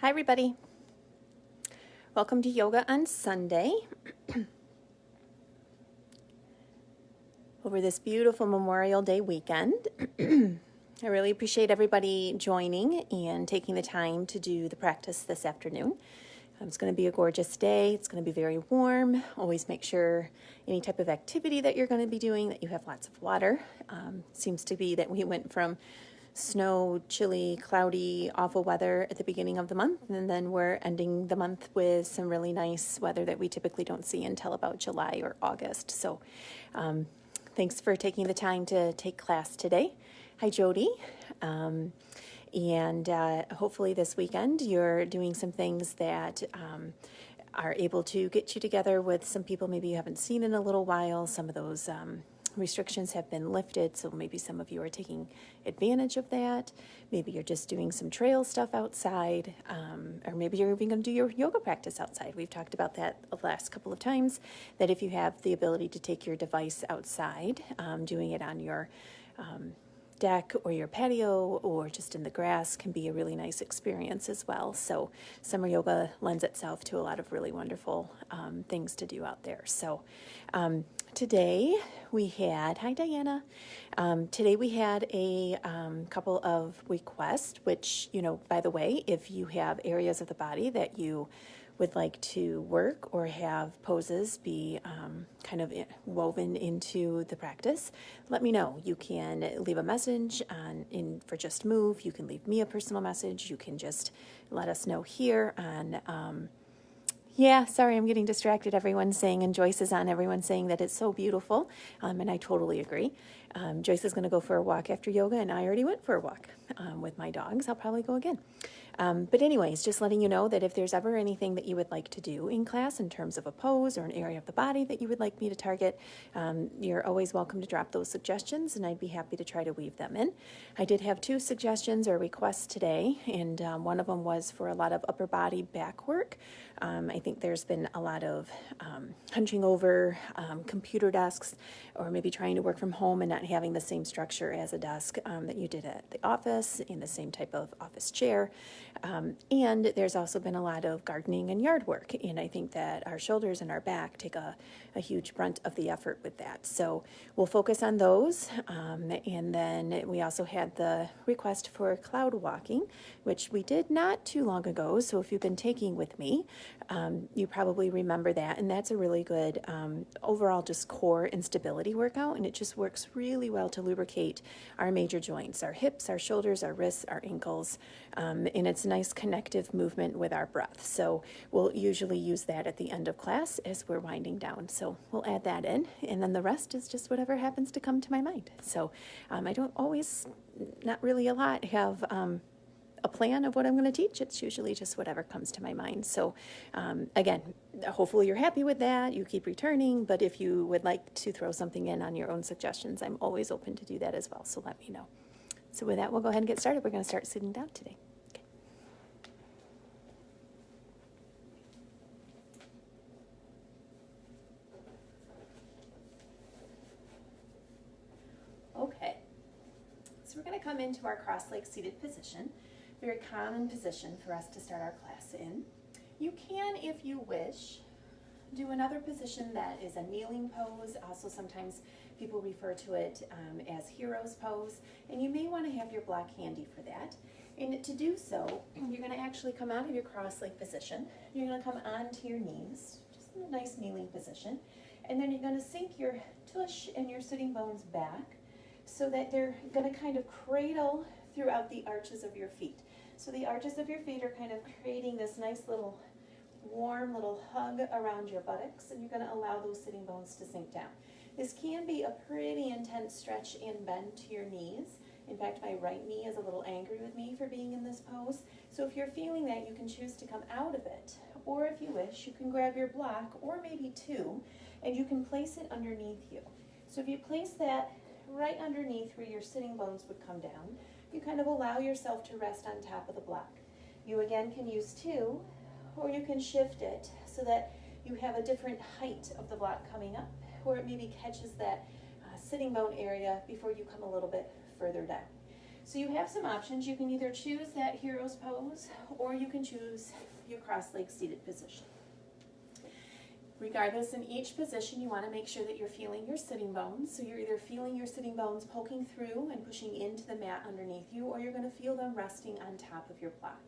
Hi everybody. Welcome to Yoga on Sunday. Over this beautiful Memorial Day weekend. I really appreciate everybody joining and taking the time to do the practice this afternoon. It's going to be a gorgeous day. It's going to be very warm. Always make sure any type of activity that you're going to be doing that you have lots of water. Seems to be that we went from snow, chilly, cloudy, awful weather at the beginning of the month, and then we're ending the month with some really nice weather that we typically don't see until about July or August. So thanks for taking the time to take class today. Hi, Jody. And hopefully this weekend you're doing some things that are able to get you together with some people maybe you haven't seen in a little while. Some of those restrictions have been lifted, so maybe some of you are taking advantage of that. Maybe you're just doing some trail stuff outside, or maybe you're even going to do your yoga practice outside. We've talked about that the last couple of times, that if you have the ability to take your device outside, doing it on your deck or your patio or just in the grass can be a really nice experience as well. So summer yoga lends itself to a lot of really wonderful things to do out there. So today we had, hi Diana, today we had a couple of requests, which, you know, by the way, if you have areas of the body that you would like to work or have poses be kind of woven into the practice, let me know. You can leave a message for Just Move. You can leave me a personal message. You can just let us know here on, yeah, sorry, I'm getting distracted. Everyone's saying, and Joyce is on, everyone's saying that it's so beautiful, and I totally agree. Joyce is going to go for a walk after yoga, and I already went for a walk with my dogs. I'll probably go again. But anyways, just letting you know that if there's ever anything that you would like to do in class in terms of a pose or an area of the body that you would like me to target, you're always welcome to drop those suggestions, and I'd be happy to try to weave them in. I did have 2 suggestions or requests today, and one of them was for a lot of upper body back work. I think there's been a lot of hunching over computer desks, or maybe trying to work from home and not having the same structure as a desk that you did at the office, in the same type of office chair. And there's also been a lot of gardening and yard work, and I think that our shoulders and our back take a huge brunt of the effort with that. So we'll focus on those, and then we also had the request for cloud walking, which we did not too long ago. So if you've been taking with me, you probably remember that, and that's a really good overall just core and stability workout, and it just works really well to lubricate our major joints, our hips, our shoulders, our wrists, our ankles, and it's a nice connective movement with our breath. So we'll usually use that at the end of class as we're winding down. So we'll add that in, and then the rest is just whatever happens to come to my mind. So I don't always, not really a lot, have a plan of what I'm going to teach. It's usually just whatever comes to my mind. So again, hopefully you're happy with that. You keep returning, but if you would like to throw something in on your own suggestions, I'm always open to do that as well. So let me know. So with that, we'll go ahead and get started. We're going to start sitting down today. Okay, so we're going to come into our cross-legged seated position. Very common position for us to start our class in. You can, if you wish, do another position that is a kneeling pose. Also, sometimes people refer to it as hero's pose, and you may want to have your block handy for that. And to do so, you're going to actually come out of your cross-legged position. You're going to come onto your knees, just in a nice kneeling position, and then you're going to sink your tush and your sitting bones back so that they're going to kind of cradle throughout the arches of your feet. So the arches of your feet are kind of creating this nice little warm little hug around your buttocks, and you're going to allow those sitting bones to sink down. This can be a pretty intense stretch and bend to your knees. In fact, my right knee is a little angry with me for being in this pose. So if you're feeling that, you can choose to come out of it. Or if you wish, you can grab your block, or maybe 2, and you can place it underneath you. So if you place that right underneath where your sitting bones would come down, you kind of allow yourself to rest on top of the block. You again can use 2, or you can shift it so that you have a different height of the block coming up, or it maybe catches that sitting bone area before you come a little bit further down. So you have some options. You can either choose that hero's pose, or you can choose your cross-legged seated position. Regardless, in each position, you want to make sure that you're feeling your sitting bones. So you're either feeling your sitting bones poking through and pushing into the mat underneath you, or you're going to feel them resting on top of your block.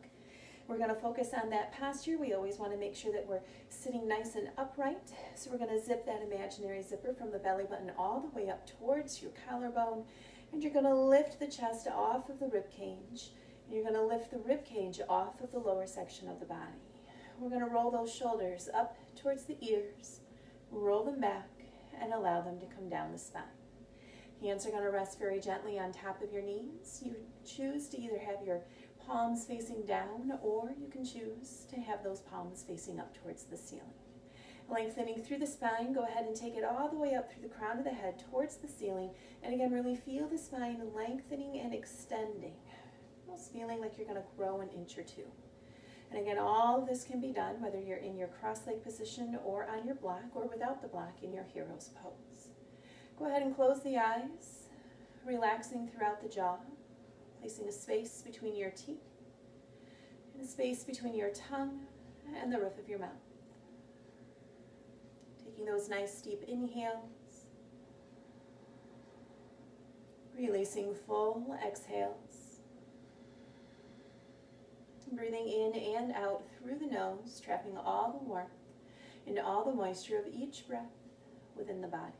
We're going to focus on that posture. We always want to make sure that we're sitting nice and upright. So we're going to zip that imaginary zipper from the belly button all the way up towards your collarbone. And you're going to lift the chest off of the rib cage. And you're going to lift the rib cage off of the lower section of the body. We're going to roll those shoulders up towards the ears, roll them back, and allow them to come down the spine. Hands are going to rest very gently on top of your knees. You choose to either have your palms facing down, or you can choose to have those palms facing up towards the ceiling. Lengthening through the spine, go ahead and take it all the way up through the crown of the head towards the ceiling. And again, really feel the spine lengthening and extending, almost feeling like you're going to grow an inch or two. And again, all of this can be done whether you're in your cross-leg position or on your block, or without the block in your hero's pose. Go ahead and close the eyes, relaxing throughout the jaw, placing a space between your teeth and a space between your tongue and the roof of your mouth. Taking those nice deep inhales, releasing full exhales. Breathing in and out through the nose, trapping all the warmth and all the moisture of each breath within the body.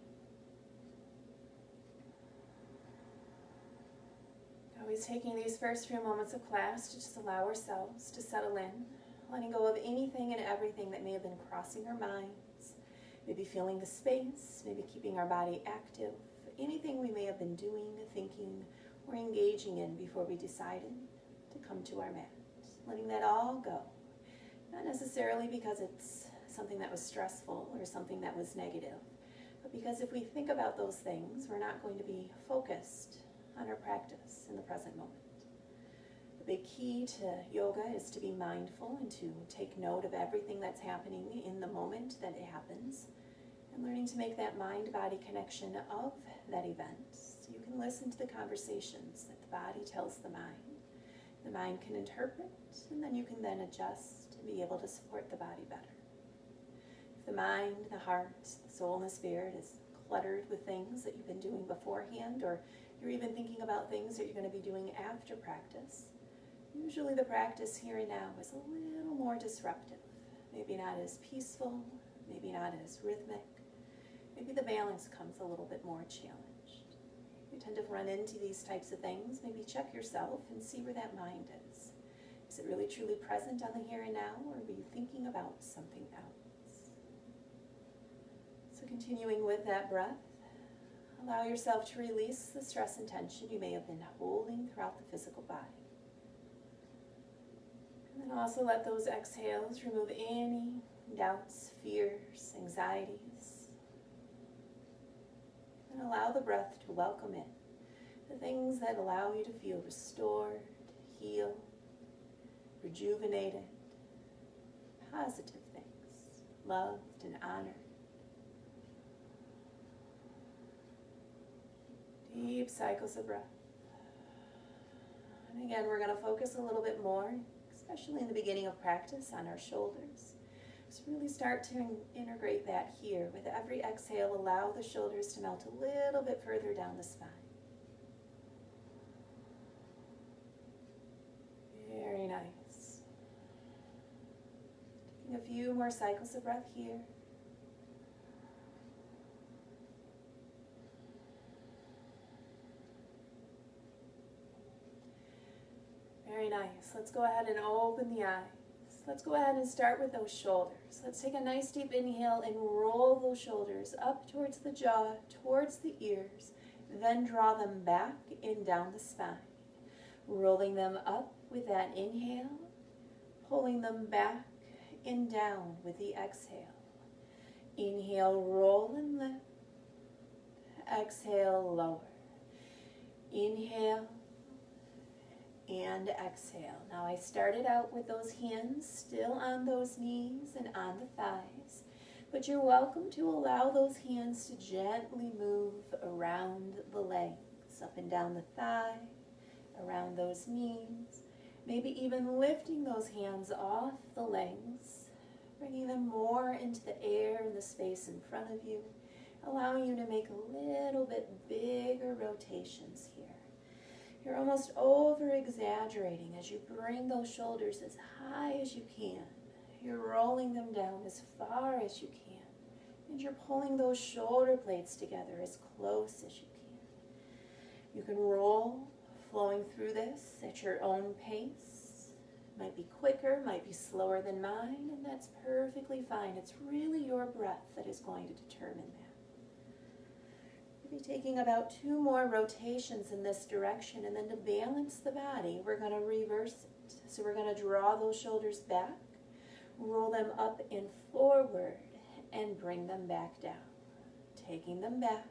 Always taking these first few moments of class to just allow ourselves to settle in, letting go of anything and everything that may have been crossing our minds, maybe feeling the space, maybe keeping our body active, anything we may have been doing, thinking, or engaging in before we decided to come to our mat. Letting that all go. Not necessarily because it's something that was stressful or something that was negative, but because if we think about those things, we're not going to be focused on our practice in the present moment. The big key to yoga is to be mindful and to take note of everything that's happening in the moment that it happens, and learning to make that mind-body connection of that event. So you can listen to the conversations that the body tells the mind. The mind can interpret, and then you can then adjust and be able to support the body better. If the mind, the heart, the soul, and the spirit is cluttered with things that you've been doing beforehand, or you're even thinking about things that you're going to be doing after practice, usually the practice here and now is a little more disruptive. Maybe not as peaceful, maybe not as rhythmic. Maybe the balance comes a little bit more challenged. You tend to run into these types of things. Maybe check yourself and see where that mind is. Is it really truly present on the here and now, or are you thinking about something else? So continuing with that breath, allow yourself to release the stress and tension you may have been holding throughout the physical body. And then also let those exhales remove any doubts, fears, anxieties. And allow the breath to welcome in the things that allow you to feel restored, healed, rejuvenated, positive things, loved and honored. Deep cycles of breath. And again, we're going to focus a little bit more, especially in the beginning of practice, on our shoulders. So really start to integrate that here. With every exhale, allow the shoulders to melt a little bit further down the spine. Very nice. Taking a few more cycles of breath here. Very nice. Let's go ahead and open the eyes. Let's go ahead and start with those shoulders. Let's take a nice deep inhale and roll those shoulders up towards the jaw, towards the ears, then draw them back and down the spine. Rolling them up with that inhale, pulling them back and down with the exhale. Inhale, roll and lift. Exhale, lower. Inhale and exhale. Now I started out with those hands still on those knees and on the thighs, but you're welcome to allow those hands to gently move around the legs, up and down the thigh, around those knees, maybe even lifting those hands off the legs, bringing them more into the air and the space in front of you, allowing you to make a little bit bigger rotations here. You're almost over-exaggerating as you bring those shoulders as high as you can. You're rolling them down as far as you can. And you're pulling those shoulder blades together as close as you can. You can roll, flowing through this at your own pace. Might be quicker, might be slower than mine, and that's perfectly fine. It's really your breath that is going to determine that. We'll be taking about 2 more rotations in this direction, and then to balance the body, we're going to reverse it. So we're going to draw those shoulders back, roll them up and forward, and bring them back down. Taking them back,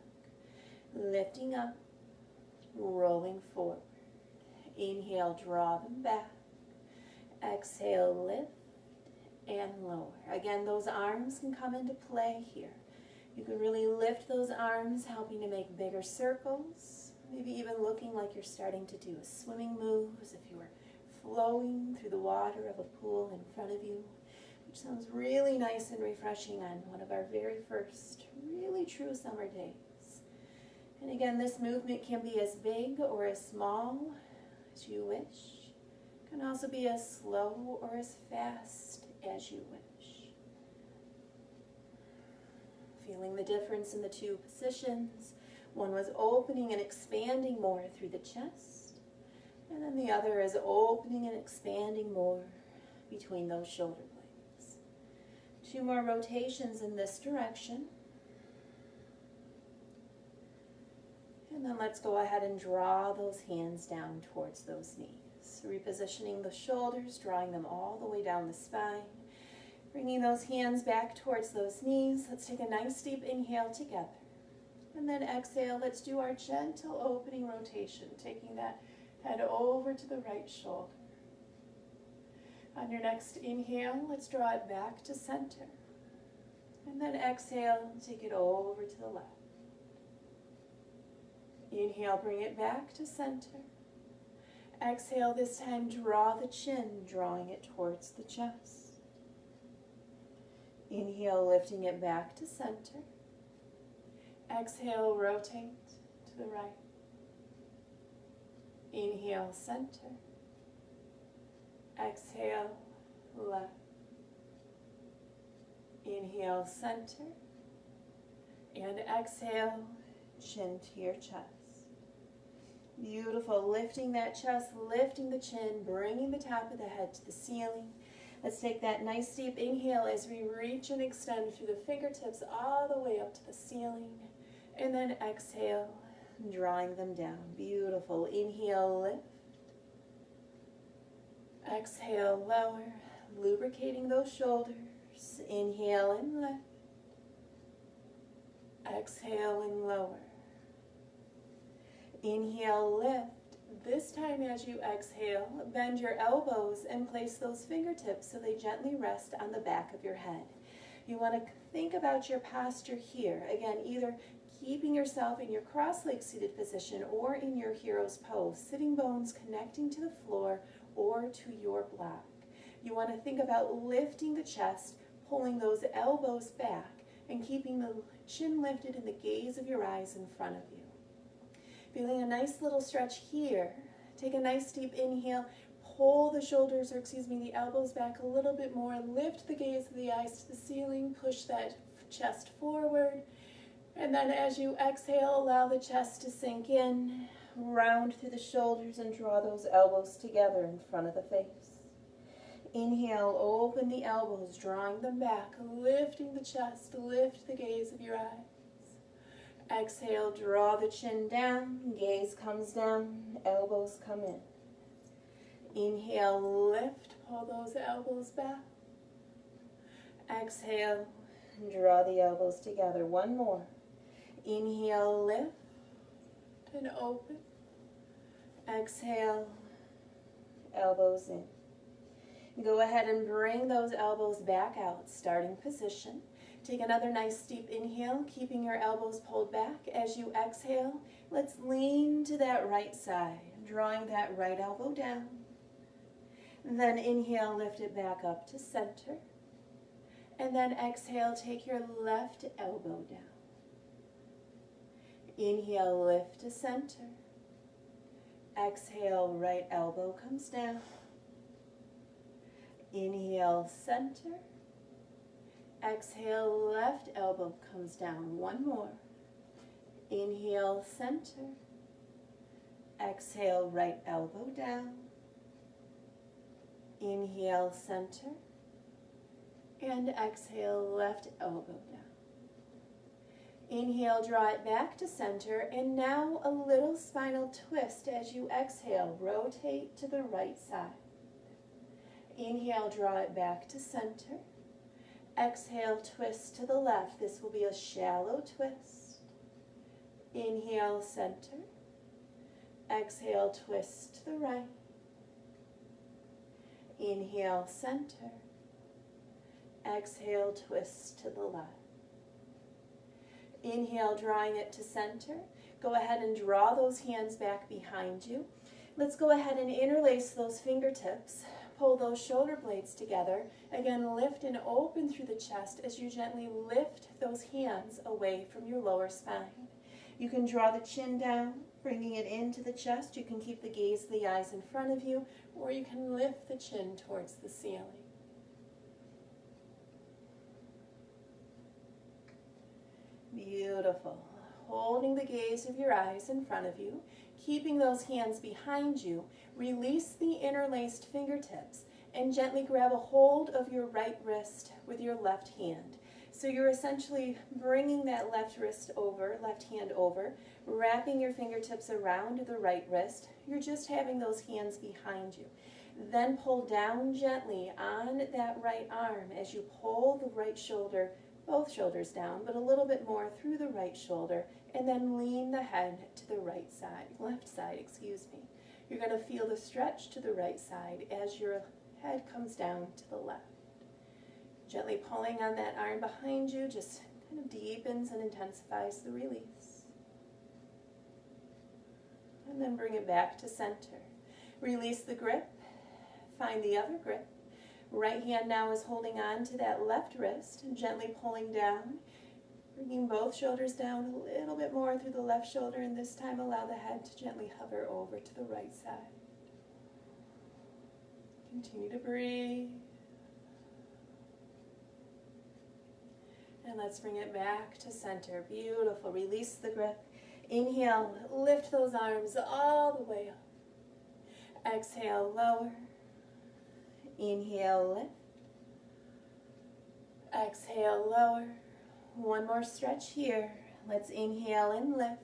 lifting up, rolling forward. Inhale, draw them back. Exhale, lift and lower. Again, those arms can come into play here. You can really lift those arms, helping to make bigger circles, maybe even looking like you're starting to do a swimming move, as if you were flowing through the water of a pool in front of you, which sounds really nice and refreshing on one of our very first really true summer days. And again, this movement can be as big or as small as you wish. It can also be as slow or as fast as you wish. Feeling the difference in the 2 positions. One was opening and expanding more through the chest, and then the other is opening and expanding more between those shoulder blades. 2 more rotations in this direction. And then let's go ahead and draw those hands down towards those knees. Repositioning the shoulders, drawing them all the way down the spine. Bringing those hands back towards those knees. Let's take a nice deep inhale together. And then exhale, let's do our gentle opening rotation, taking that head over to the right shoulder. On your next inhale, let's draw it back to center. And then exhale, take it over to the left. Inhale, bring it back to center. Exhale, this time draw the chin, drawing it towards the chest. Inhale, lifting it back to center. Exhale, rotate to the right. Inhale, center. Exhale, left. Inhale, center. And exhale, chin to your chest. Beautiful. Lifting that chest, lifting the chin, bringing the top of the head to the ceiling. Let's take that nice deep inhale as we reach and extend through the fingertips all the way up to the ceiling. And then exhale, drawing them down. Beautiful. Inhale, lift. Exhale, lower. Lubricating those shoulders. Inhale and lift. Exhale and lower. Inhale, lift. This time as you exhale, bend your elbows and place those fingertips so they gently rest on the back of your head. You want to think about your posture here. Again, either keeping yourself in your cross-legged seated position or in your hero's pose, sitting bones connecting to the floor or to your block. You want to think about lifting the chest, pulling those elbows back, and keeping the chin lifted and the gaze of your eyes in front of you. Feeling a nice little stretch here. Take a nice deep inhale, pull the shoulders, the elbows back a little bit more, lift the gaze of the eyes to the ceiling, push that chest forward, and then as you exhale, allow the chest to sink in, round through the shoulders and draw those elbows together in front of the face. Inhale, open the elbows, drawing them back, lifting the chest, lift the gaze of your eyes. Exhale, draw the chin down, gaze comes down, elbows come in. Inhale, lift, pull those elbows back. Exhale, draw the elbows together. One more. Inhale, lift and open. Exhale, elbows in. Go ahead and bring those elbows back out, starting position. Take another nice deep inhale, keeping your elbows pulled back. As you exhale, let's lean to that right side. drawing that right elbow down. Then inhale, lift it back up to center. And then exhale, take your left elbow down. Inhale, lift to center. Exhale, right elbow comes down. Inhale, center. Exhale, left elbow comes down. One more. Inhale, center. Exhale, right elbow down. Inhale, center. And exhale, left elbow down. Inhale, draw it back to center. And now a little spinal twist as you exhale. Rotate to the right side. Inhale, draw it back to center. Exhale, twist to the left. This will be a shallow twist. Inhale, center. Exhale, twist to the right. Inhale, center. Exhale, twist to the left. Inhale, drawing it to center. Go ahead and draw those hands back behind you. Let's go ahead and interlace those fingertips. Pull those shoulder blades together. Again, lift and open through the chest as you gently lift those hands away from your lower spine. You can draw the chin down, bringing it into the chest. You can keep the gaze of the eyes in front of you, or you can lift the chin towards the ceiling. Beautiful. Holding the gaze of your eyes in front of you, keeping those hands behind you, release the interlaced fingertips and gently grab a hold of your right wrist with your left hand. So you're essentially bringing that left hand over, wrapping your fingertips around the right wrist. You're just having those hands behind you. Then pull down gently on that right arm as you pull the right shoulder, both shoulders down, but a little bit more through the right shoulder, and then lean the head to the left side, excuse me. You're going to feel the stretch to the right side as your head comes down to the left. Gently pulling on that arm behind you just kind of deepens and intensifies the release. And then bring it back to center. Release the grip, find the other grip. Right hand now is holding on to that left wrist and gently pulling down, bringing both shoulders down a little bit more through the left shoulder, and this time allow the head to gently hover over to the right side. Continue to breathe. And let's bring it back to center. Beautiful. Release the grip. Inhale, lift those arms all the way up. Exhale, lower. Inhale, lift. Exhale, lower. One more stretch here. Let's inhale and lift.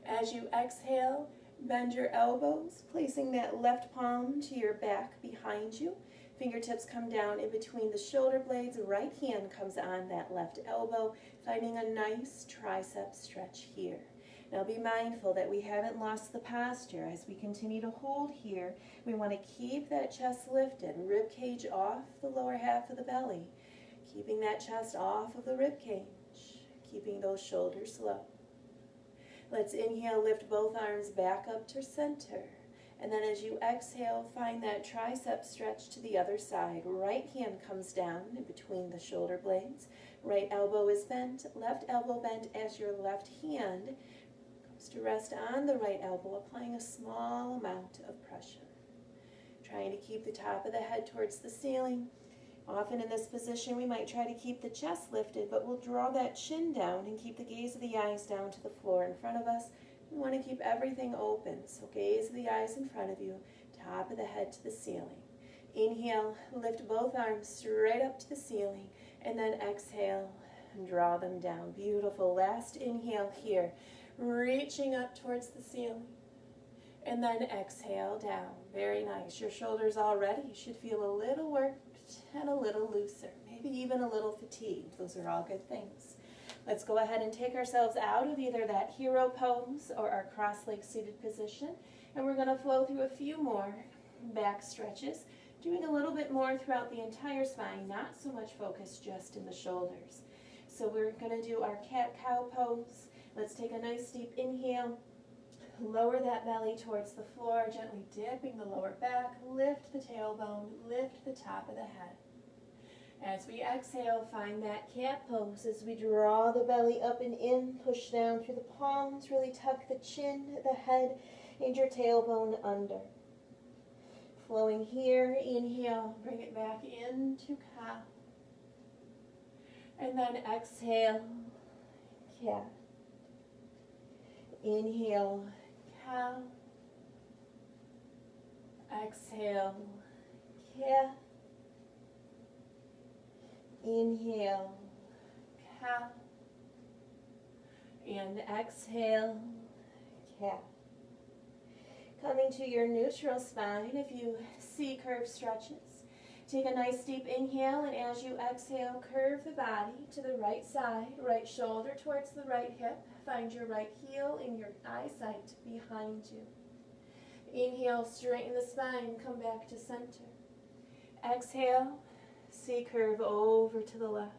As you exhale, bend your elbows, placing that left palm to your back behind you. Fingertips come down in between the shoulder blades. Right hand comes on that left elbow, finding a nice tricep stretch here. Now be mindful that we haven't lost the posture. As we continue to hold here, we want to keep that chest lifted, rib cage off the lower half of the belly, keeping that chest off of the rib cage, keeping those shoulders low. Let's inhale, lift both arms back up to center. And then as you exhale, find that tricep stretch to the other side. Right hand comes down in between the shoulder blades. Right elbow is bent, left elbow bent as your left hand comes to rest on the right elbow, applying a small amount of pressure. Trying to keep the top of the head towards the ceiling. Often in this position, we might try to keep the chest lifted, but we'll draw that chin down and keep the gaze of the eyes down to the floor in front of us. We want to keep everything open, so gaze of the eyes in front of you, top of the head to the ceiling. Inhale, lift both arms straight up to the ceiling, and then exhale and draw them down. Beautiful. Last inhale here, reaching up towards the ceiling, and then exhale down. Very nice. Your shoulders already should feel a little worked and a little looser, maybe even a little fatigued. Those are all good things. Let's go ahead and take ourselves out of either that hero pose or our cross-leg seated position, and we're going to flow through a few more back stretches, doing a little bit more throughout the entire spine, not so much focus just in the shoulders. So we're going to do our cat-cow pose. Let's take a nice deep inhale, lower that belly towards the floor, gently dipping the lower back, lift the tailbone, lift the top of the head. As we exhale, find that cat pose as we draw the belly up and in, push down through the palms, really tuck the chin, the head, and your tailbone under. Flowing here, inhale, bring it back into cow. And then exhale, cat. Inhale, cow. Exhale, cat. Inhale, cow. And exhale, cat. Coming to your neutral spine, if you see curved stretches, take a nice deep inhale, and as you exhale, curve the body to the right side, right shoulder towards the right hip. Find your right heel in your eyesight behind you. Inhale, straighten the spine, come back to center. Exhale, see curve over to the left.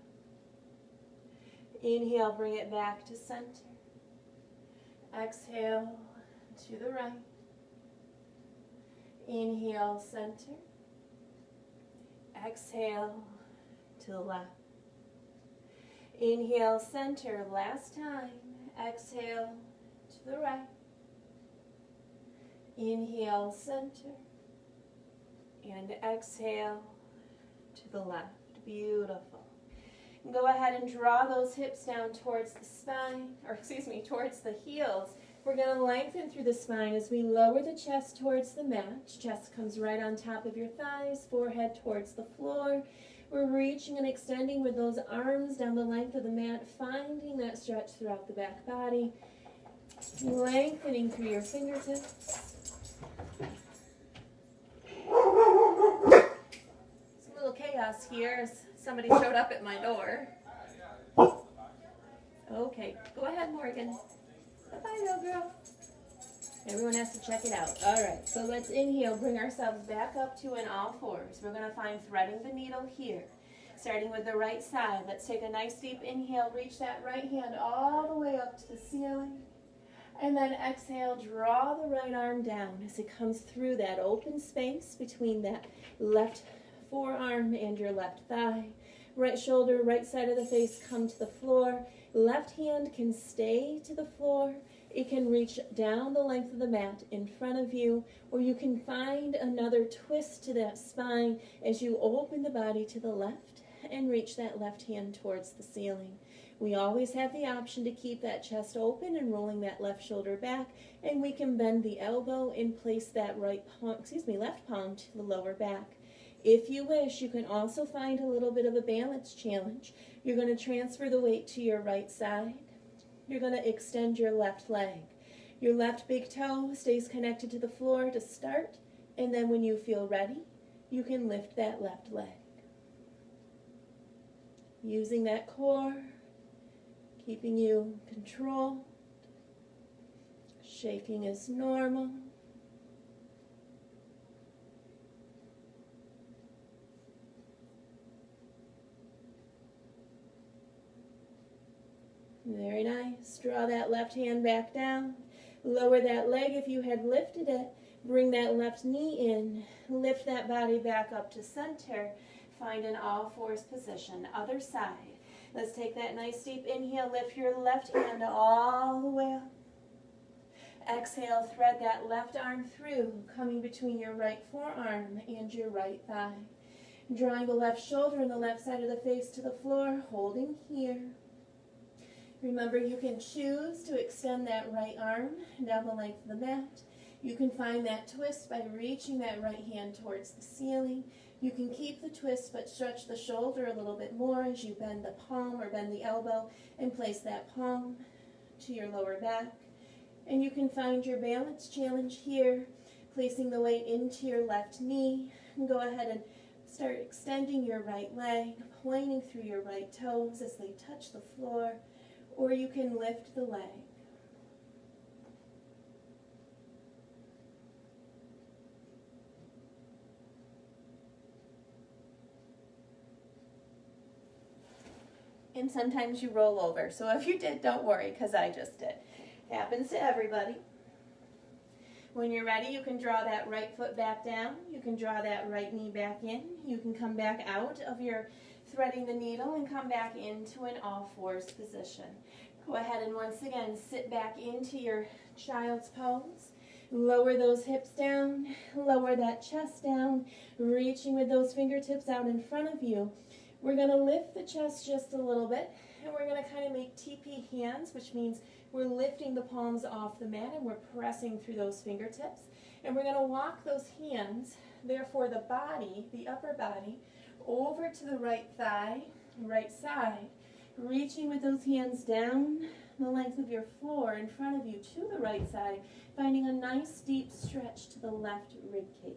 Inhale, bring it back to center. Exhale, to the right. Inhale, center. Exhale, to the left. Inhale, center, last time. Exhale, to the right. Inhale, center. And exhale, to the left. Beautiful. Go ahead and draw those hips down towards the spine, towards the heels. We're going to lengthen through the spine as we lower the chest towards the mat. Chest comes right on top of your thighs, forehead towards the floor. We're reaching and extending with those arms down the length of the mat, finding that stretch throughout the back body. Lengthening through your fingertips. Some little chaos here as somebody showed up at my door. Okay, go ahead, Morgan. Bye-bye, little girl. Everyone has to check it out. All right, so let's inhale, bring ourselves back up to an all fours. We're going to find threading the needle here. Starting with the right side, let's take a nice deep inhale, reach that right hand all the way up to the ceiling. And then exhale, draw the right arm down as it comes through that open space between that left forearm and your left thigh. Right shoulder, right side of the face come to the floor. Left hand can stay to the floor. It can reach down the length of the mat in front of you, or you can find another twist to that spine as you open the body to the left and reach that left hand towards the ceiling. We always have the option to keep that chest open and rolling that left shoulder back, and we can bend the elbow and place that left palm to the lower back. If you wish, you can also find a little bit of a balance challenge. You're going to transfer the weight to your right side. You're going to extend your left leg. Your left big toe stays connected to the floor to start, and then when you feel ready, you can lift that left leg. Using that core, keeping you controlled. Shaking is normal. Very nice. Draw that left hand back down. Lower that leg if you had lifted it. Bring that left knee in. Lift that body back up to center. Find an all fours position. Other side. Let's take that nice deep inhale. Lift your left hand all the way up. Exhale, thread that left arm through, coming between your right forearm and your right thigh. Drawing the left shoulder and the left side of the face to the floor, holding here. Remember, you can choose to extend that right arm down the length of the mat. You can find that twist by reaching that right hand towards the ceiling. You can keep the twist but stretch the shoulder a little bit more as you bend the palm or bend the elbow and place that palm to your lower back. And you can find your balance challenge here, placing the weight into your left knee. And go ahead and start extending your right leg, pointing through your right toes as they touch the floor. Or you can lift the leg. And sometimes you roll over. So if you did, don't worry, because I just did. Happens to everybody. When you're ready, you can draw that right foot back down. You can draw that right knee back in. You can come back out of your threading the needle and come back into an all fours position. Go ahead and once again sit back into your child's pose. Lower those hips down, lower that chest down, reaching with those fingertips out in front of you. We're going to lift the chest just a little bit, and we're going to kind of make TP hands, which means we're lifting the palms off the mat and we're pressing through those fingertips. And we're going to walk those hands, therefore the body, the upper body, over to the right thigh, right side, reaching with those hands down the length of your floor in front of you to the right side, finding a nice deep stretch to the left rib cage.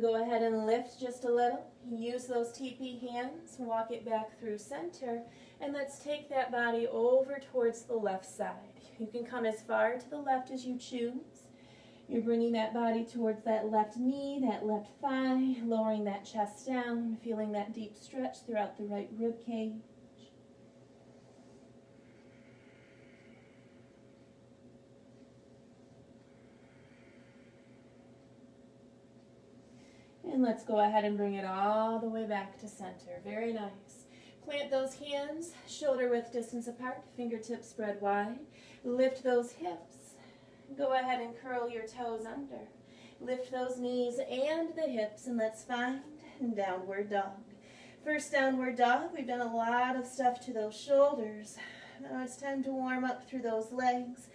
Go ahead and lift just a little. Use those TP hands, walk it back through center, and let's take that body over towards the left side. You can come as far to the left as you choose. You're bringing that body towards that left knee, that left thigh, lowering that chest down, feeling that deep stretch throughout the right rib cage. And let's go ahead and bring it all the way back to center. Very nice. Plant those hands, shoulder width distance apart, fingertips spread wide. Lift those hips. Go ahead and curl your toes under. Lift those knees and the hips, and let's find downward dog. First downward dog, we've done a lot of stuff to those shoulders. Now it's time to warm up through those legs.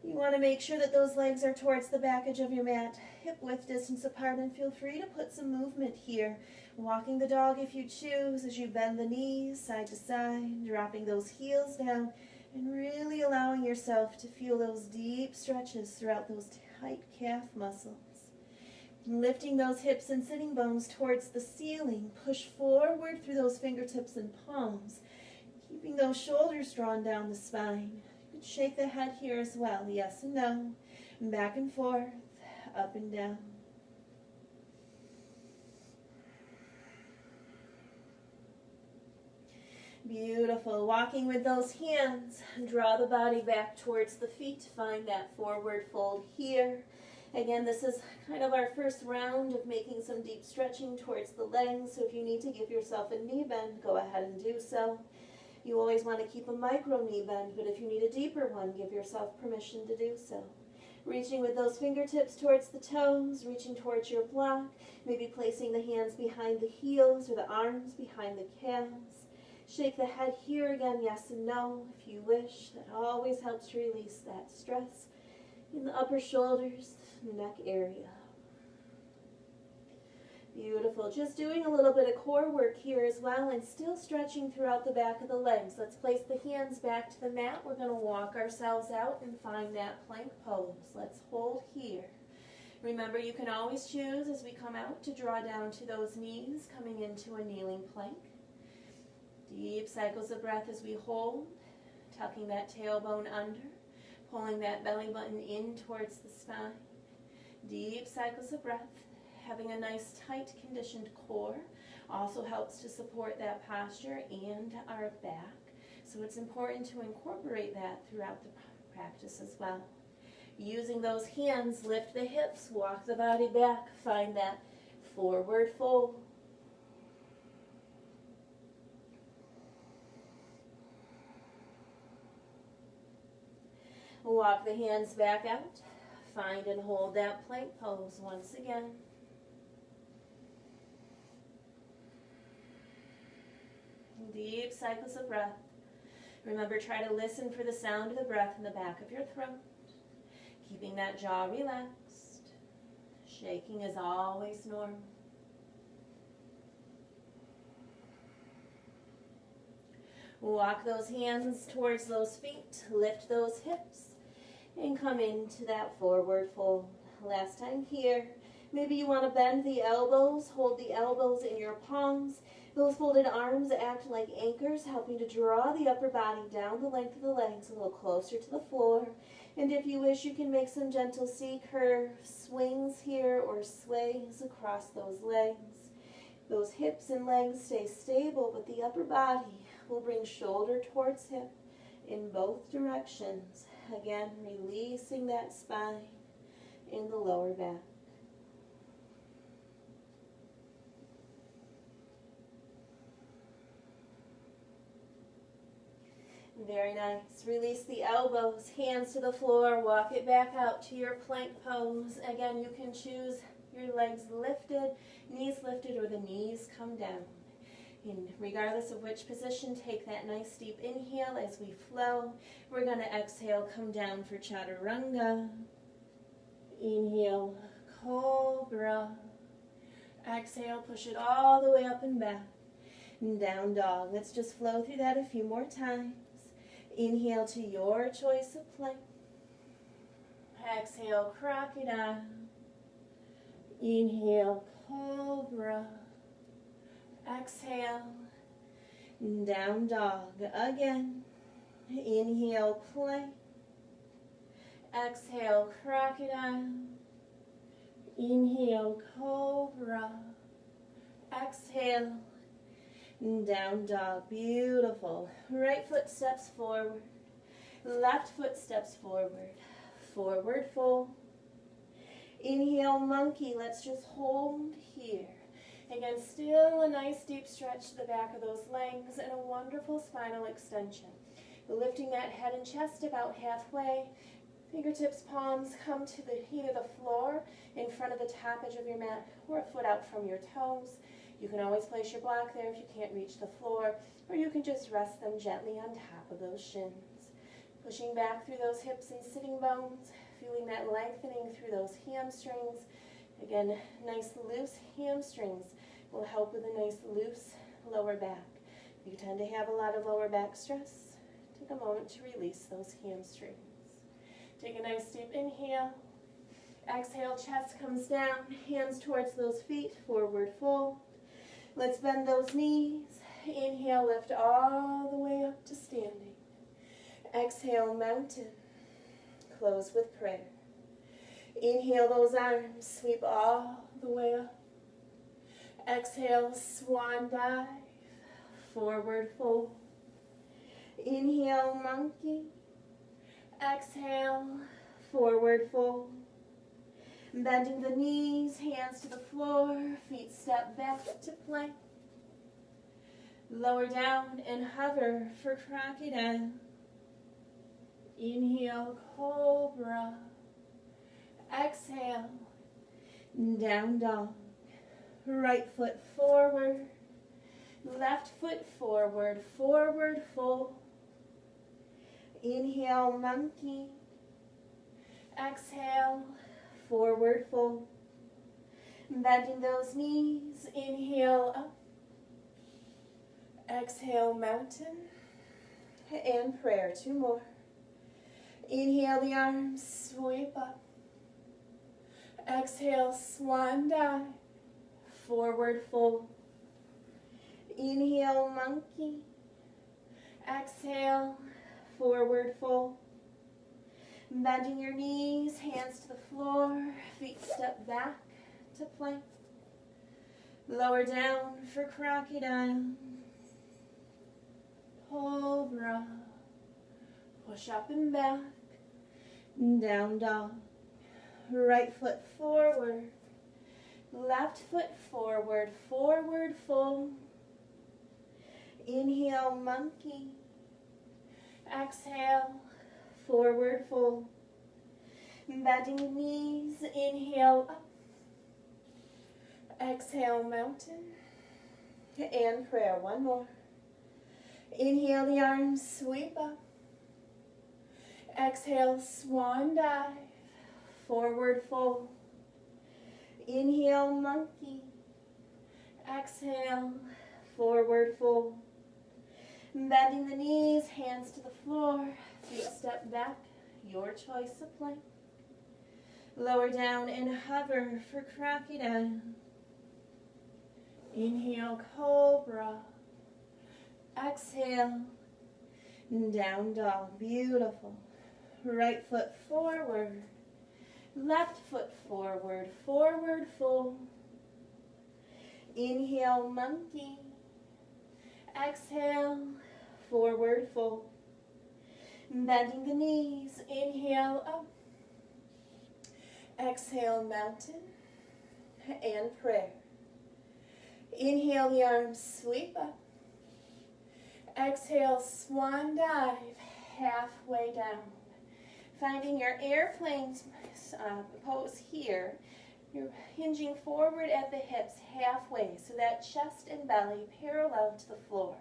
You want to make sure that those legs are towards the back edge of your mat, hip width distance apart, and feel free to put some movement here. Walking the dog if you choose as you bend the knees side to side, dropping those heels down, and really allowing yourself to feel those deep stretches throughout those tight calf muscles. Lifting those hips and sitting bones towards the ceiling, push forward through those fingertips and palms, keeping those shoulders drawn down the spine. Shake the head here as well, yes and no, back and forth, up and down. Beautiful. Walking with those hands, draw the body back towards the feet, find that forward fold here. Again, this is kind of our first round of making some deep stretching towards the legs, so if you need to give yourself a knee bend, go ahead and do so. You always want to keep a micro knee bend, but if you need a deeper one, give yourself permission to do so. Reaching with those fingertips towards the toes, reaching towards your block, maybe placing the hands behind the heels or the arms behind the calves. Shake the head here again, yes and no, if you wish. That always helps to release that stress in the upper shoulders, neck area. Beautiful. Just doing a little bit of core work here as well and still stretching throughout the back of the legs. Let's place the hands back to the mat. We're going to walk ourselves out and find that plank pose. Let's hold here. Remember, you can always choose as we come out to draw down to those knees, coming into a kneeling plank. Deep cycles of breath as we hold, tucking that tailbone under, pulling that belly button in towards the spine. Deep cycles of breath. Having a nice tight conditioned core also helps to support that posture and our back. So it's important to incorporate that throughout the practice as well. Using those hands, lift the hips, walk the body back, find that forward fold. Walk the hands back out, find and hold that plank pose once again. Deep cycles of breath. Remember, try to listen for the sound of the breath in the back of your throat. Keeping that jaw relaxed. Shaking is always normal. Walk those hands towards those feet. Lift those hips. And come into that forward fold. Last time here. Maybe you want to bend the elbows. Hold the elbows in your palms. Those folded arms act like anchors, helping to draw the upper body down the length of the legs a little closer to the floor. And if you wish, you can make some gentle C-curve swings here or sways across those legs. Those hips and legs stay stable, but the upper body will bring shoulder towards hip in both directions. Again, releasing that spine in the lower back. Very nice. Release the elbows, hands to the floor, walk it back out to your plank pose. Again, you can choose your legs lifted, knees lifted, or the knees come down. And regardless of which position, take that nice deep inhale as we flow. We're going to exhale, come down for chaturanga. Inhale, cobra. Exhale, push it all the way up and back. And down dog. Let's just flow through that a few more times. Inhale to your choice of plank. Exhale, crocodile. Inhale, cobra. Exhale, down dog again. Inhale, plank. Exhale, crocodile. Inhale, cobra. Exhale, down dog. Beautiful. Right foot steps forward. Left foot steps forward. Forward fold. Inhale, monkey. Let's just hold here. Again, still a nice deep stretch to the back of those legs and a wonderful spinal extension. Lifting that head and chest about halfway. Fingertips, palms come to either the floor in front of the top edge of your mat or a foot out from your toes. You can always place your block there if you can't reach the floor, or you can just rest them gently on top of those shins. Pushing back through those hips and sitting bones, feeling that lengthening through those hamstrings. Again, nice loose hamstrings will help with a nice loose lower back. If you tend to have a lot of lower back stress, take a moment to release those hamstrings. Take a nice deep inhale. Exhale, chest comes down, hands towards those feet, forward fold. Let's bend those knees. Inhale, lift all the way up to standing. Exhale, mountain. Close with prayer. Inhale those arms, sweep all the way up. Exhale, swan dive, forward fold. Inhale, monkey. Exhale, forward fold. Bending the knees, hands to the floor, feet step back to plank. Lower down and hover for crocodile. Inhale, cobra. Exhale, down dog. Right foot forward, left foot forward, forward fold. Inhale, monkey. Exhale, forward fold. Bending those knees, inhale up. Exhale, mountain. And prayer, 2 more. Inhale the arms, sweep up. Exhale, swan dive, forward fold. Inhale, monkey. Exhale, forward fold. Bending your knees, hands to the floor, feet step back to plank. Lower down for crocodile. Cobra. Push up and back. Down dog. Right foot forward. Left foot forward, forward fold. Inhale, monkey. Exhale, forward fold. Bending the knees, inhale up. Exhale, mountain. And prayer, 1 more. Inhale the arms, sweep up. Exhale, swan dive, forward fold. Inhale, monkey. Exhale, forward fold. Bending the knees, hands to the floor, feet step back, your choice of plank. Lower down and hover for crocodile. Inhale, cobra. Exhale, down dog. Beautiful. Right foot forward. Left foot forward, forward fold. Inhale, monkey. Exhale, forward fold. Bending the knees, inhale up. Exhale, mountain and prayer. Inhale, the arms sweep up. Exhale, swan dive, halfway down. Finding your airplane pose here. You're hinging forward at the hips halfway, so that chest and belly parallel to the floor.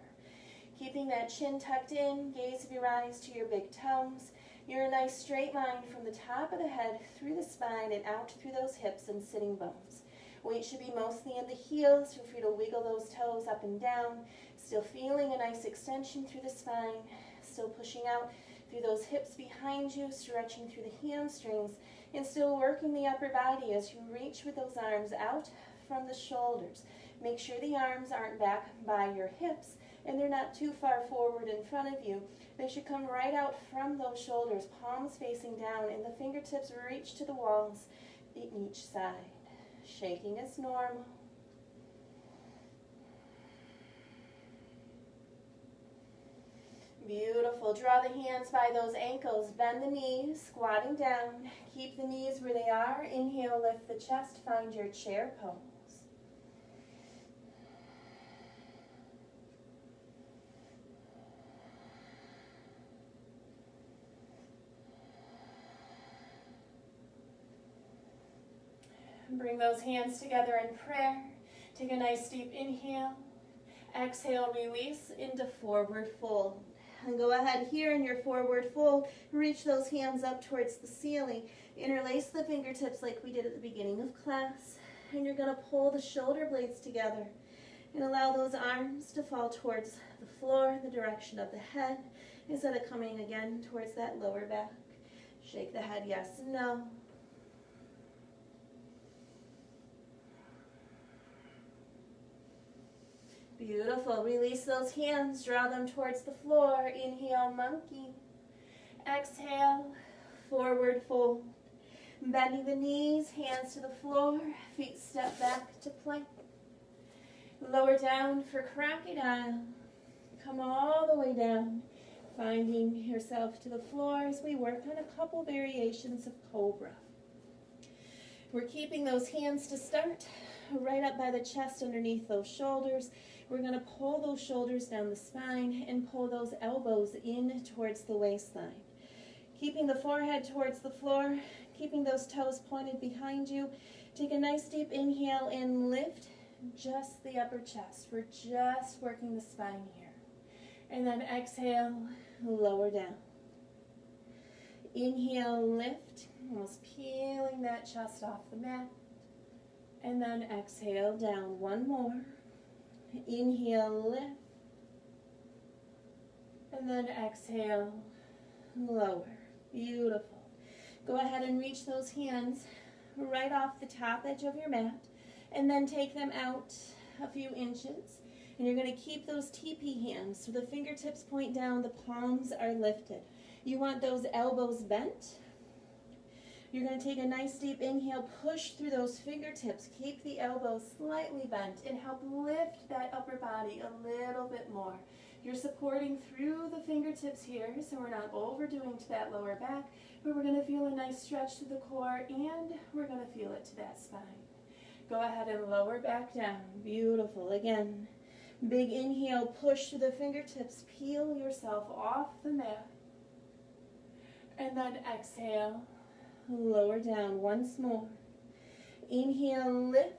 Keeping that chin tucked in, gaze of your eyes to your big toes. You're a nice straight line from the top of the head through the spine and out through those hips and sitting bones. Weight should be mostly in the heels. Feel free to wiggle those toes up and down. Still feeling a nice extension through the spine. Still pushing out through those hips behind you, stretching through the hamstrings, and still working the upper body as you reach with those arms out from the shoulders. Make sure the arms aren't back by your hips and they're not too far forward in front of you. They should come right out from those shoulders, palms facing down, and the fingertips reach to the walls in each side. Shaking is normal. Beautiful. Draw the hands by those ankles. Bend the knees, squatting down. Keep the knees where they are. Inhale, lift the chest. Find your chair pose. Bring those hands together in prayer. Take a nice deep inhale. Exhale, release into forward fold. And go ahead here in your forward fold. Reach those hands up towards the ceiling. Interlace the fingertips like we did at the beginning of class. And you're going to pull the shoulder blades together and allow those arms to fall towards the floor, the direction of the head, instead of coming again towards that lower back. Shake the head, yes, no. Beautiful. Release those hands. Draw them towards the floor. Inhale, monkey. Exhale, forward fold. Bending the knees, hands to the floor. Feet step back to plank. Lower down for crocodile. Come all the way down. Finding yourself to the floor as we work on a couple variations of cobra. We're keeping those hands to start right up by the chest underneath those shoulders. We're going to pull those shoulders down the spine and pull those elbows in towards the waistline. Keeping the forehead towards the floor, keeping those toes pointed behind you. Take a nice deep inhale and lift just the upper chest. We're just working the spine here. And then exhale, lower down. Inhale, lift, almost peeling that chest off the mat. And then exhale, down. One more. Inhale, lift. And then exhale, lower. Beautiful. Go ahead and reach those hands right off the top edge of your mat. And then take them out a few inches. And you're going to keep those TP hands so the fingertips point down, the palms are lifted. You want those elbows bent. You're going to take a nice deep inhale, push through those fingertips, keep the elbows slightly bent, and help lift that upper body a little bit more. You're supporting through the fingertips here, so we're not overdoing to that lower back, but we're going to feel a nice stretch to the core, and we're going to feel it to that spine. Go ahead and lower back down. Beautiful. Again, big inhale, push through the fingertips, peel yourself off the mat, and then exhale. Lower down once more. Inhale, lift.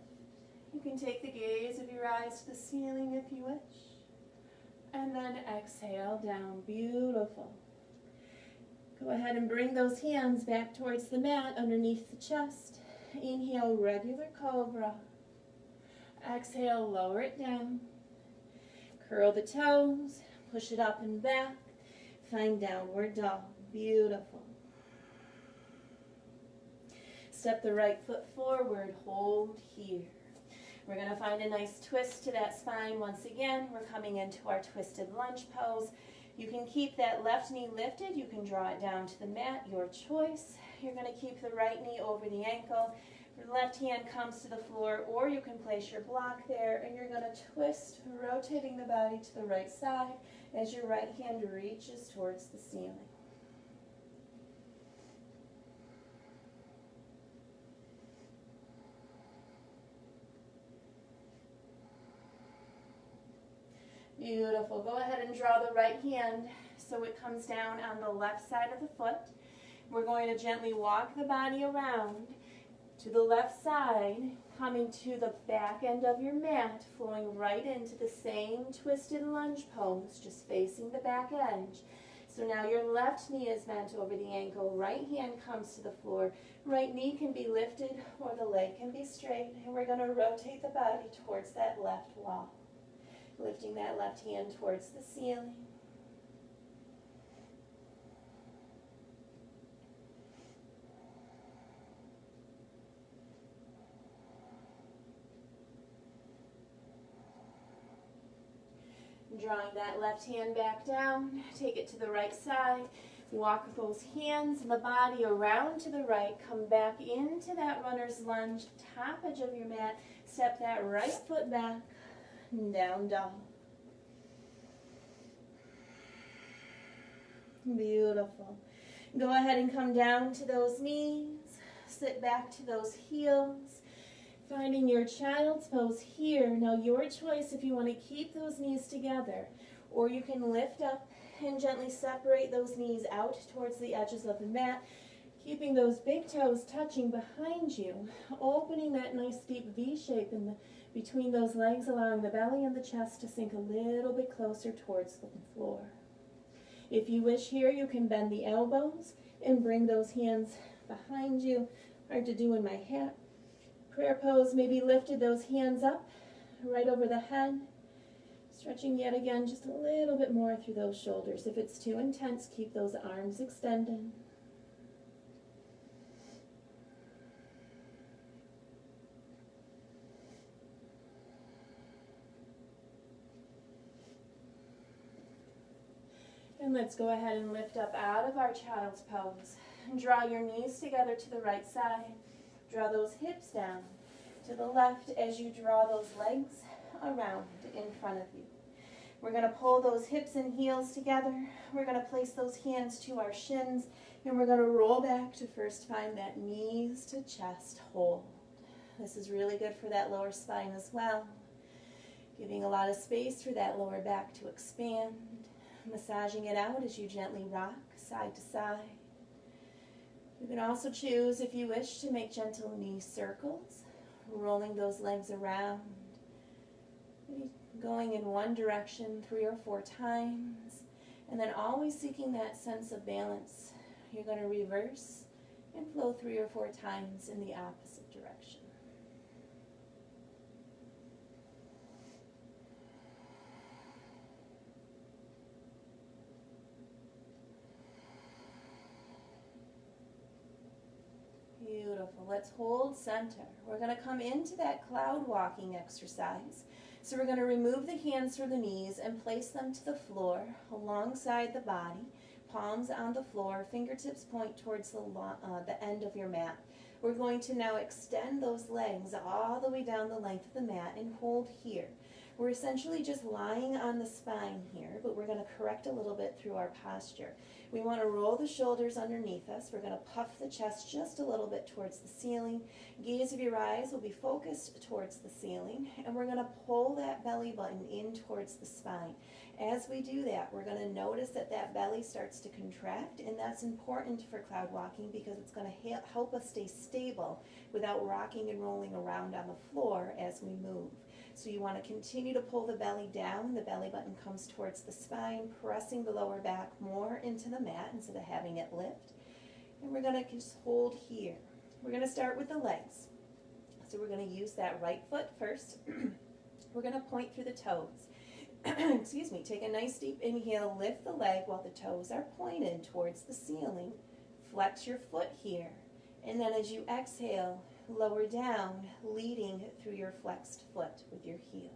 You can take the gaze of your eyes to the ceiling if you wish. And then exhale down. Beautiful. Go ahead and bring those hands back towards the mat underneath the chest. Inhale, regular cobra. Exhale, lower it down. Curl the toes. Push it up and back. Find downward dog. Beautiful. Step the right foot forward, hold here. We're going to find a nice twist to that spine once again. We're coming into our twisted lunge pose. You can keep that left knee lifted. You can draw it down to the mat, your choice. You're going to keep the right knee over the ankle. Your left hand comes to the floor, or you can place your block there, and you're going to twist, rotating the body to the right side as your right hand reaches towards the ceiling. Beautiful. Go ahead and draw the right hand so it comes down on the left side of the foot. We're going to gently walk the body around to the left side, coming to the back end of your mat, flowing right into the same twisted lunge pose, just facing the back edge. So now your left knee is bent over the ankle, right hand comes to the floor, right knee can be lifted or the leg can be straight, and we're going to rotate the body towards that left wall, lifting that left hand towards the ceiling. Drawing that left hand back down, take it to the right side, walk those hands and the body around to the right, come back into that runner's lunge, top edge of your mat, step that right foot back, down dog. Beautiful. Go ahead and come down to those knees, sit back to those heels, finding your child's pose here. Now your choice if you want to keep those knees together, or you can lift up and gently separate those knees out towards the edges of the mat, keeping those big toes touching behind you, opening that nice deep V shape between those legs, allowing the belly and the chest to sink a little bit closer towards the floor. If you wish here, you can bend the elbows and bring those hands behind you. Hard to do in my hat. Prayer pose, maybe lifted those hands up right over the head. Stretching yet again just a little bit more through those shoulders. If it's too intense, keep those arms extended. And let's go ahead and lift up out of our child's pose. And draw your knees together to the right side. Draw those hips down to the left as you draw those legs around in front of you. We're going to pull those hips and heels together. We're going to place those hands to our shins, and we're going to roll back to first find that knees to chest hold. This is really good for that lower spine as well, giving a lot of space for that lower back to expand. Massaging it out as you gently rock side to side. You can also choose, if you wish, to make gentle knee circles, rolling those legs around, maybe going in one direction 3 or 4 times, and then always seeking that sense of balance. You're going to reverse and flow 3 or 4 times in the opposite direction. Beautiful. Let's hold center. We're going to come into that cloud walking exercise. So we're going to remove the hands from the knees and place them to the floor alongside the body, palms on the floor, fingertips point towards the end of your mat. We're going to now extend those legs all the way down the length of the mat and hold here. We're essentially just lying on the spine here, but we're going to correct a little bit through our posture. We want to roll the shoulders underneath us. We're going to puff the chest just a little bit towards the ceiling. Gaze of your eyes will be focused towards the ceiling, and we're going to pull that belly button in towards the spine. As we do that, we're going to notice that that belly starts to contract, and that's important for cloud walking because it's going to help us stay stable without rocking and rolling around on the floor as we move. So you want to continue to pull the belly down. The belly button comes towards the spine, pressing the lower back more into the mat instead of having it lift. And we're going to just hold here. We're going to start with the legs. So we're going to use that right foot first. We're going to point through the toes. Excuse me. Take a nice deep inhale, lift the leg while the toes are pointed towards the ceiling. Flex your foot here. And then as you exhale, lower down, leading through your flexed foot with your heel.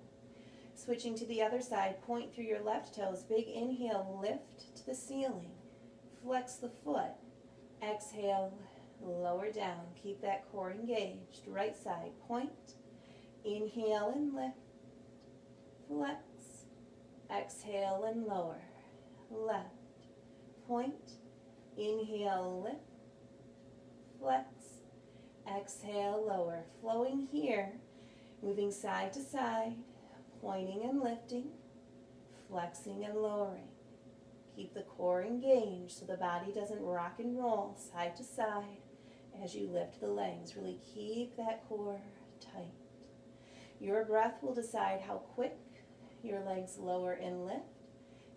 Switching to the other side, point through your left toes. Big inhale, lift to the ceiling. Flex the foot. Exhale, lower down. Keep that core engaged. Right side, point. Inhale and lift. Flex. Exhale and lower. Left. Point. Inhale, lift. Flex. Exhale, lower. Flowing here. Moving side to side. Pointing and lifting. Flexing and lowering. Keep the core engaged so the body doesn't rock and roll side to side as you lift the legs. Really keep that core tight. Your breath will decide how quick your legs lower and lift.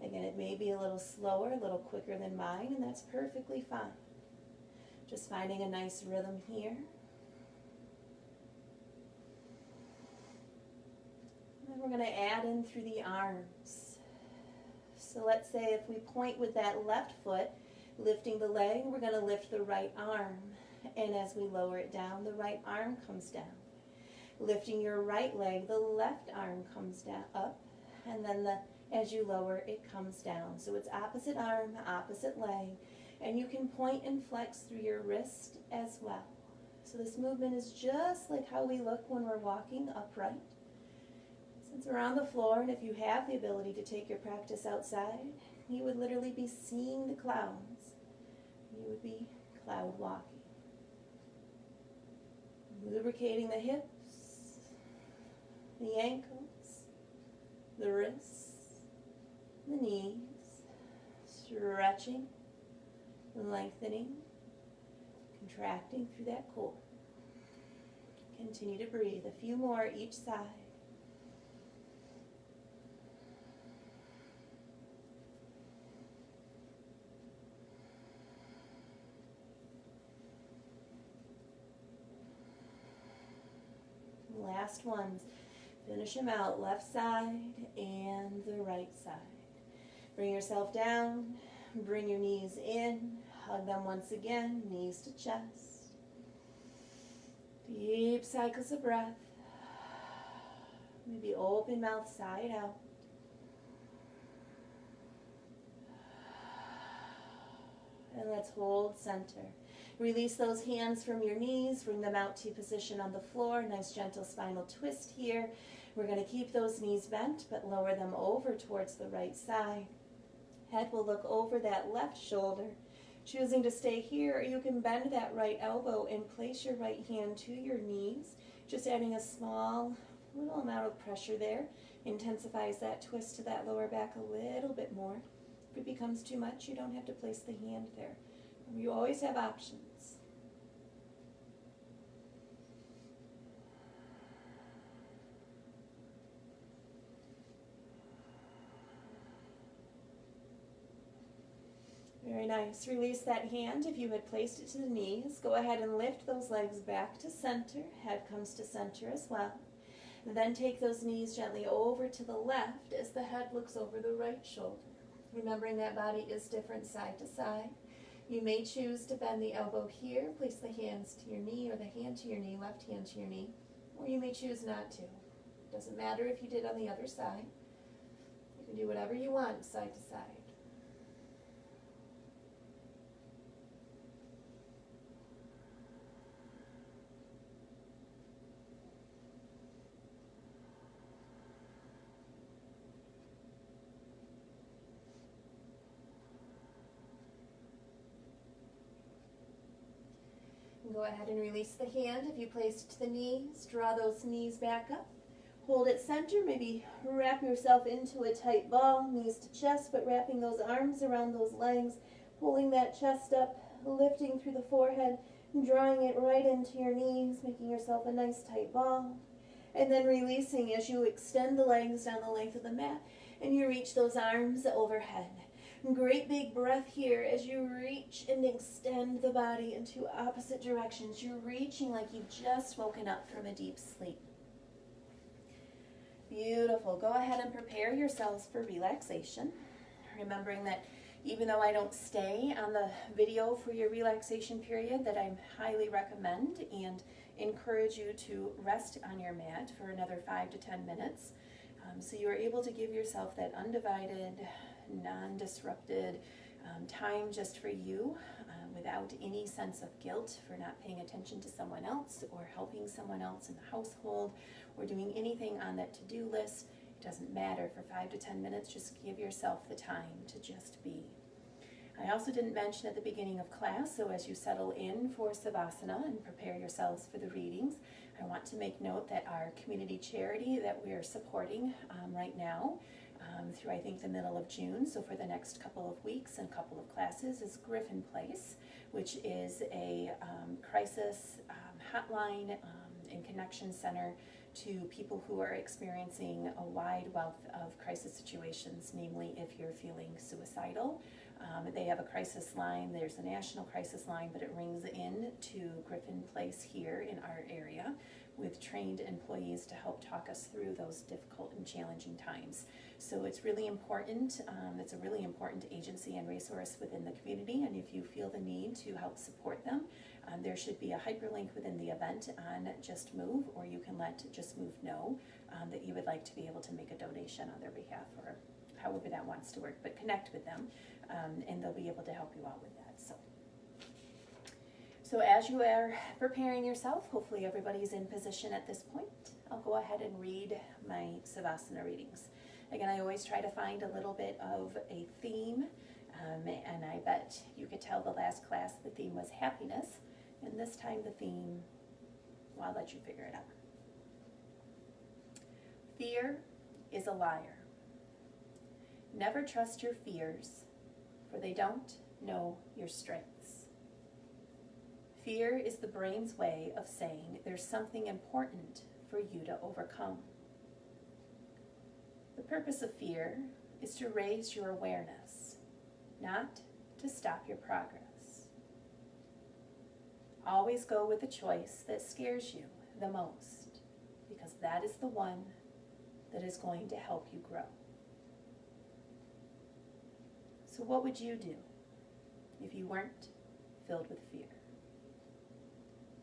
Again, it may be a little slower, a little quicker than mine, and that's perfectly fine. Just finding a nice rhythm here. And then we're going to add in through the arms. So let's say if we point with that left foot, lifting the leg, we're going to lift the right arm. And as we lower it down, the right arm comes down. Lifting your right leg, the left arm comes down up. And then as you lower, it comes down. So it's opposite arm, opposite leg. And you can point and flex through your wrist as well. So this movement is just like how we look when we're walking upright. Since we're on the floor, and if you have the ability to take your practice outside, you would literally be seeing the clouds. You would be cloud walking. Lubricating the hips, the ankles, the wrists, the knees, stretching, lengthening, contracting through that core. Continue to breathe. A few more each side. Last ones. Finish them out. Left side and the right side. Bring yourself down. Bring your knees in. Hug them once again. Knees to chest. Deep cycles of breath. Maybe open mouth side out. And let's hold center. Release those hands from your knees. Bring them out to position on the floor. Nice gentle spinal twist here. We're going to keep those knees bent, but lower them over towards the right side. Head will look over that left shoulder. Choosing to stay here, or you can bend that right elbow and place your right hand to your knees. Just adding a small little amount of pressure there. Intensifies that twist to that lower back a little bit more. If it becomes too much, you don't have to place the hand there. You always have options. Very nice. Release that hand. If you had placed it to the knees, go ahead and lift those legs back to center. Head comes to center as well. And then take those knees gently over to the left as the head looks over the right shoulder. Remembering that body is different side to side. You may choose to bend the elbow here, place the hands to your knee, or the hand to your knee, left hand to your knee, or you may choose not to. Doesn't matter if you did on the other side. You can do whatever you want side to side. Go ahead and release the hand. If you placed it to the knees, draw those knees back up. Hold it center, maybe wrap yourself into a tight ball, knees to chest, but wrapping those arms around those legs, pulling that chest up, lifting through the forehead, and drawing it right into your knees, making yourself a nice tight ball. And then releasing as you extend the legs down the length of the mat, and you reach those arms overhead. Great big breath here as you reach and extend the body into opposite directions. You're reaching like you've just woken up from a deep sleep. Beautiful. Go ahead and prepare yourselves for relaxation. Remembering that even though I don't stay on the video for your relaxation period, that I highly recommend and encourage you to rest on your mat for another 5 to 10 minutes. So you are able to give yourself that undivided, non-disrupted time just for you without any sense of guilt for not paying attention to someone else or helping someone else in the household or doing anything on that to-do list. It doesn't matter. For 5 to 10 minutes, just give yourself the time to just be. I also didn't mention at the beginning of class, so as you settle in for Savasana and prepare yourselves for the readings, I want to make note that our community charity that we are supporting right now through I think the middle of June, so for the next couple of weeks and couple of classes, is Griffin Place, which is a crisis hotline and connection center to people who are experiencing a wide wealth of crisis situations, namely if you're feeling suicidal. They have a crisis line. There's a national crisis line, but it rings in to Griffin Place here in our area with trained employees to help talk us through those difficult and challenging times. So it's really important. It's a really important agency and resource within the community, and if you feel the need to help support them, there should be a hyperlink within the event on Just Move, or you can let Just Move know that you would like to be able to make a donation on their behalf, or however that wants to work, but connect with them, and they'll be able to help you out with that. So as you are preparing yourself, hopefully everybody's in position at this point, I'll go ahead and read my Savasana readings. Again, I always try to find a little bit of a theme, and I bet you could tell the last class the theme was happiness, and this time the theme, well, I'll let you figure it out. Fear is a liar. Never trust your fears, for they don't know your strengths. Fear is the brain's way of saying there's something important for you to overcome. The purpose of fear is to raise your awareness, not to stop your progress. Always go with the choice that scares you the most, because that is the one that is going to help you grow. So what would you do if you weren't filled with fear?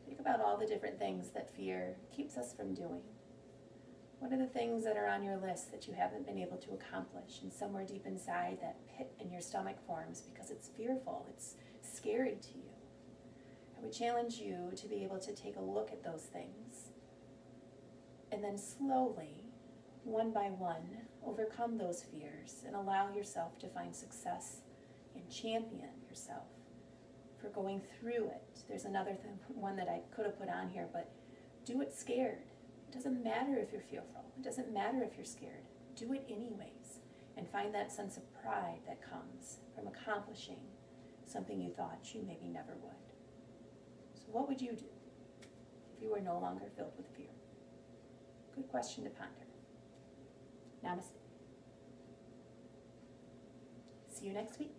Think about all the different things that fear keeps us from doing. What are the things that are on your list that you haven't been able to accomplish, and somewhere deep inside that pit in your stomach forms because it's fearful, it's scary to you? I would challenge you to be able to take a look at those things and then slowly, one by one, overcome those fears and allow yourself to find success and champion yourself for going through it. There's another one that I could have put on here, but do it scared. It doesn't matter if you're fearful. It doesn't matter if you're scared. Do it anyways, and find that sense of pride that comes from accomplishing something you thought you maybe never would. So what would you do if you were no longer filled with fear? Good question to ponder. Namaste. See you next week.